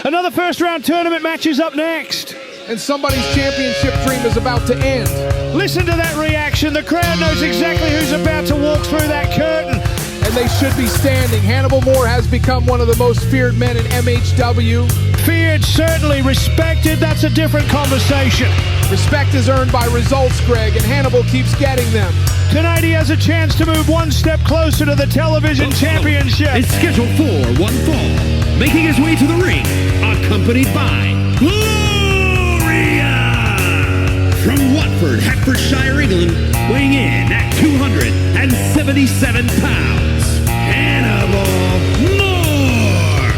Another first round tournament match is up next. And somebody's championship dream is about to end. Listen to that reaction. The crowd knows exactly who's about to walk through that curtain. And they should be standing. Hannibal Moore has become one of the most feared men in MHW. Feared, certainly. Respected, that's a different conversation. Respect is earned by results, Greg, and Hannibal keeps getting them. Tonight he has a chance to move one step closer to the television championship. Is scheduled for one fall. Making his way to the ring, accompanied by Gloria! From Watford, Hertfordshire, England, weighing in at 277 pounds, Hannibal Moore!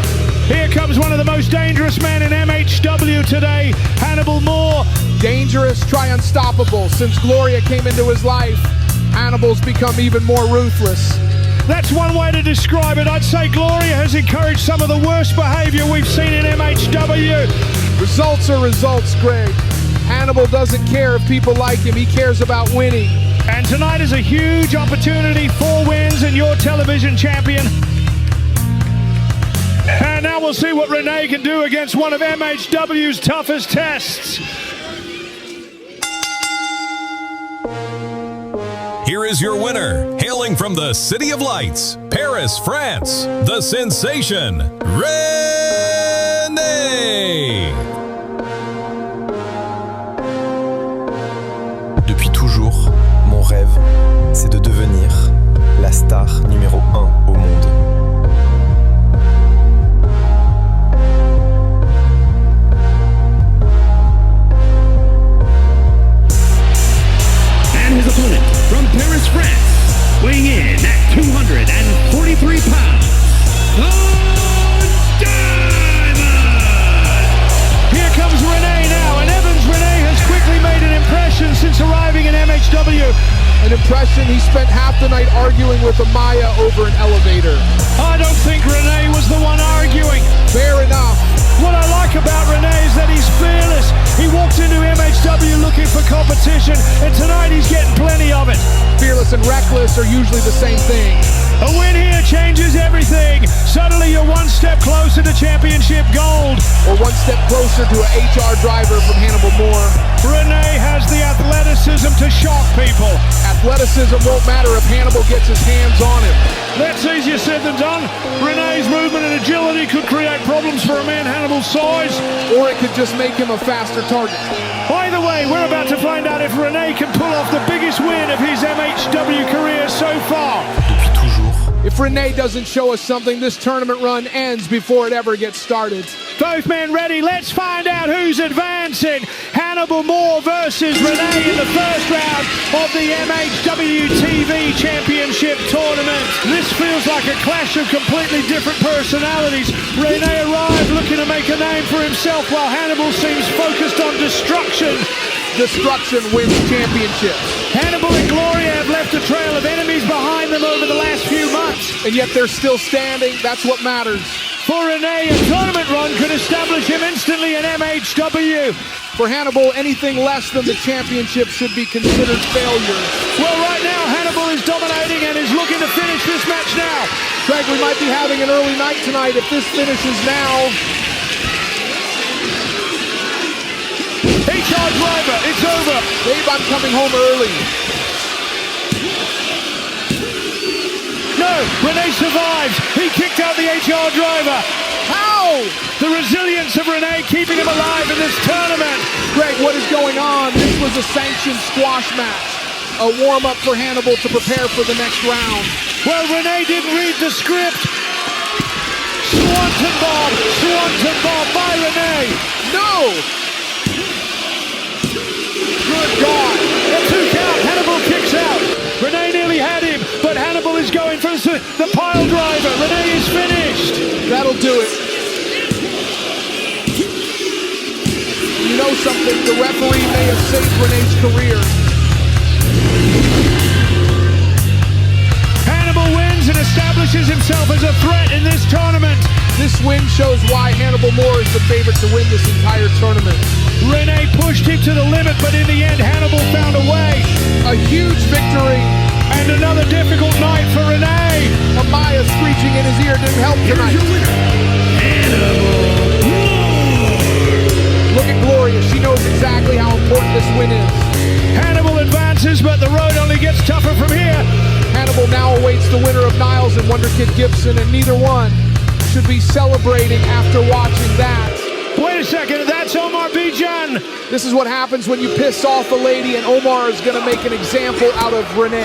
Here comes one of the most dangerous men in MHW today, Hannibal Moore. Dangerous, try unstoppable. Since Gloria came into his life, Hannibal's become even more ruthless. That's one way to describe it. I'd say Gloria has encouraged some of the worst behavior we've seen in MHW. Results are results, Greg. Hannibal doesn't care if people like him. He cares about winning. And tonight is a huge opportunity. 4 wins and your television champion. And now we'll see what Rene can do against one of MHW's toughest tests. Here is your winner, hailing from the City of Lights, Paris, France, the sensation, Rene! Depuis toujours, mon rêve, c'est de devenir la star numéro 1 au monde. And his opponent, from Paris, France, weighing in at 243 pounds, the Diamond! Here comes Rene now, and Evans Rene has quickly made an impression since arriving in MHW. An impression he spent half the night arguing with Amaya over an elevator. I don't think Rene was the one arguing. Fair enough. What I like about Rene is that he's fearless. He walks into MHW looking for competition, and tonight he's getting plenty of it. Fearless and reckless are usually the same thing. A win here changes everything. Suddenly you're one step closer to championship gold. Or one step closer to an HR driver from Hannibal Moore. Rene has the athleticism to shock people. Athleticism won't matter if Hannibal gets his hands on him. That's easier said than done. Rene's movement and agility could create problems for a man Hannibal's size. Or it could just make him a faster target. Either way, we're about to find out if Rene can pull off the biggest win of his MHW career so far. Depuis toujours. If Rene doesn't show us something, this tournament run ends before it ever gets started. Both men ready. Let's find out who's advancing. Hannibal Moore versus Rene in the first round of the MHW TV Championship Tournament. This feels like a clash of completely different personalities. Rene arrived looking to make a name for himself while Hannibal seems focused on destruction. Destruction wins championships. Hannibal and Gloria have left a trail of enemies behind them over the last few months. And yet they're still standing. That's what matters. For Rene, a tournament run could establish him instantly in MHW. For Hannibal, anything less than the championship should be considered failure. Well, right now, Hannibal is dominating and is looking to finish this match now. Craig, we might be having an early night tonight if this finishes now. HR driver, it's over. Babe, I'm coming home early. No, Rene survives. He kicked out the HR driver. How? The resilience of Rene keeping him alive in this tournament. Greg, what is going on? This was a sanctioned squash match. A warm-up for Hannibal to prepare for the next round. Well, Rene didn't read the script. Swanton bomb by Rene. No! Good God. A 2 count. Hannibal kicks out. Rene nearly had him, but Hannibal is going for the pile driver. Rene is finished. That'll do it. You know something? The referee may have saved Rene's career. Hannibal wins and establishes himself as a threat in this tournament. This win shows why Hannibal Moore is the favorite to win this entire tournament. Rene pushed him to the limit, but in the end, Hannibal found a way. A huge victory. And another difficult night for Rene. Amaya screeching in his ear didn't help tonight. Here's your winner, Hannibal Moore! win is. Hannibal advances, but the road only gets tougher from here. Hannibal now awaits the winner of Niles and Wonder Kid Gibson, and neither one should be celebrating after watching that. Wait a second, that's Omar Bijan. This is what happens when you piss off a lady, and Omar is going to make an example out of Rene.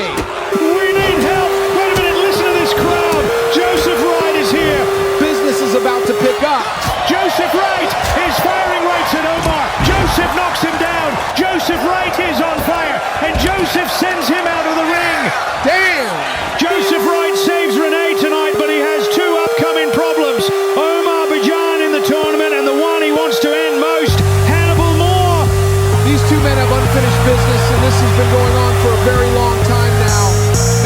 We need help. Wait a minute, listen to this crowd. Joseph Wright is here. Business is about to pick up. Joseph Wright is firing rights at Omar. Joseph knocks him down. Joseph Wright is on fire, and Joseph sends him out of the ring. Damn! Joseph Wright saves Rene tonight, but he has two upcoming problems. Omar Bijan in the tournament, and the one he wants to end most, Hannibal Moore. These two men have unfinished business, and this has been going on for a very long time now.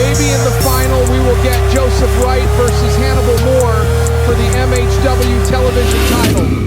Maybe in the final we will get Joseph Wright versus Hannibal Moore for the MHW television title.